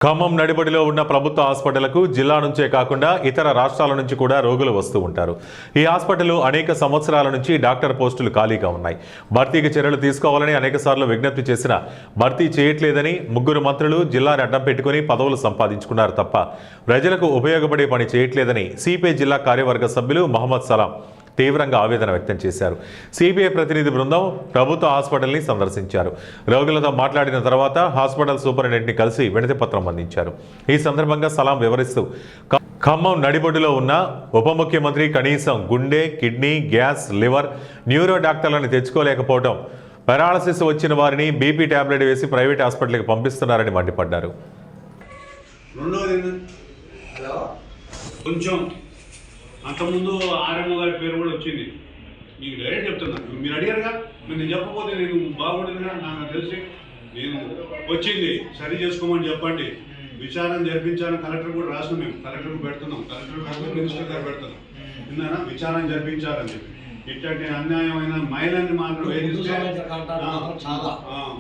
ఖమ్మం నడిబడిలో ఉన్న ప్రభుత్వ హాస్పిటళ్లకు జిల్లా నుంచే కాకుండా ఇతర రాష్ట్రాల నుంచి కూడా రోగులు వస్తూ ఉంటారు. ఈ హాస్పిటల్ అనేక సంవత్సరాల నుంచి డాక్టర్ పోస్టులు ఖాళీగా ఉన్నాయి. భర్తీకి చర్యలు తీసుకోవాలని అనేకసార్లు విజ్ఞప్తి చేసినా భర్తీ చేయట్లేదని ముగ్గురు మంత్రులు జిల్లాని అడ్డం పెట్టుకుని పదవులు సంపాదించుకున్నారు తప్ప ప్రజలకు ఉపయోగపడే పని చేయట్లేదని సిపిఐ జిల్లా కార్యవర్గ సభ్యులు మహమ్మద్ సలాం తీవ్రంగా ఆవేదన వ్యక్తం చేశారు. సిబిఐ ప్రతినిధి బృందం ప్రభుత్వ హాస్పిటల్ని సందర్శించారు. రోగులతో మాట్లాడిన తర్వాత హాస్పిటల్ సూపరింటెండెంట్ని కలిసి వినతి పత్రం అందించారు. ఈ సందర్భంగా సలాం వివరిస్తూ ఖమ్మం నడిబొడ్డులో ఉన్న ఉప ముఖ్యమంత్రి కనీసం గుండె, కిడ్నీ, గ్యాస్, లివర్, న్యూరో డాక్టర్లను తెచ్చుకోలేకపోవడం, పెరాలసిస్ వచ్చిన వారిని బీపీ టాబ్లెట్ వేసి ప్రైవేట్ హాస్పిటల్కి పంపిస్తున్నారని మండిపడ్డారు. అంతకుముందు ఆర్ఎంఓ గారి పేరు కూడా వచ్చింది. మీకు డైరెక్ట్ చెప్తున్నాను, మీరు అడిగారుగా, నేను చెప్పకపోతే నేను బాగుండేదిగా. నాకు తెలిసి నేను వచ్చింది సరి చేసుకోమని చెప్పండి, విచారణ జరిపించాలని కలెక్టర్ కూడా రాసినాం. మేము కలెక్టర్కి పెడుతున్నాం, కలెక్టర్ పెడుతున్నాం, మినిస్టర్ గారు పెడుతున్నాం. విన్నారా? విచారణ జరిపించాలని చెప్పి ఇట్లాంటి అన్యాయమైన మహిళల్ని మాత్రం వేధిస్తే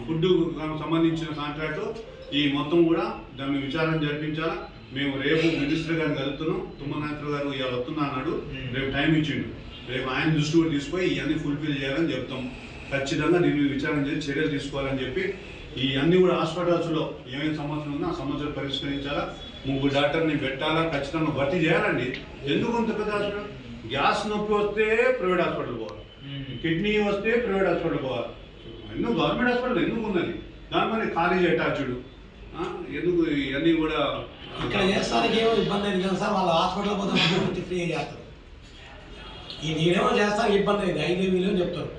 ఫుడ్ సంబంధించిన కాంట్రాక్ట్ ఈ మొత్తం కూడా దాన్ని విచారణ జరిపించాలా. మేము రేపు మినిస్టర్ గారిని కలుపుతున్నాం. తుమ్మనాథ్ గారు ఇలా వస్తున్నా అన్నాడు, రేపు టైం ఇచ్చిండు. రేపు ఆయన దృష్టి కూడా తీసుకొని ఇవన్నీ ఫుల్ఫిల్ చేయాలని చెప్తాం. ఖచ్చితంగా దీన్ని విచారణ చేసి చర్యలు తీసుకోవాలని చెప్పి ఈ అన్ని కూడా హాస్పిటల్స్లో ఏమేమి సమస్యలు ఉన్నా ఆ సమస్యలు పరిష్కరించాలా. ముగ్గురు డాక్టర్ని పెట్టాలా, ఖచ్చితంగా భర్తీ చేయాలండి. ఎందుకు అంత పెద్ద హాస్పిటల్? గ్యాస్ నొప్పి వస్తే ప్రైవేట్ హాస్పిటల్ పోవాలి, కిడ్నీ వస్తే ప్రైవేట్ హాస్పిటల్ పోవాలి. ఎన్నో గవర్నమెంట్ హాస్పిటల్ ఎందుకు ఉన్నది? దానిపైన కాలేజ్ అటాచ్డ్ ఎందుకు? ఇవన్నీ కూడా ఇక్కడ చేస్తానికి ఏమో ఇబ్బంది అయింది కదా సార్. వాళ్ళ హాస్పిటల్ పోతే ఫ్రీ చేస్తారు. ఈ నేనేమో చేస్తానికి ఇబ్బంది అయింది, 5,000 చెప్తారు.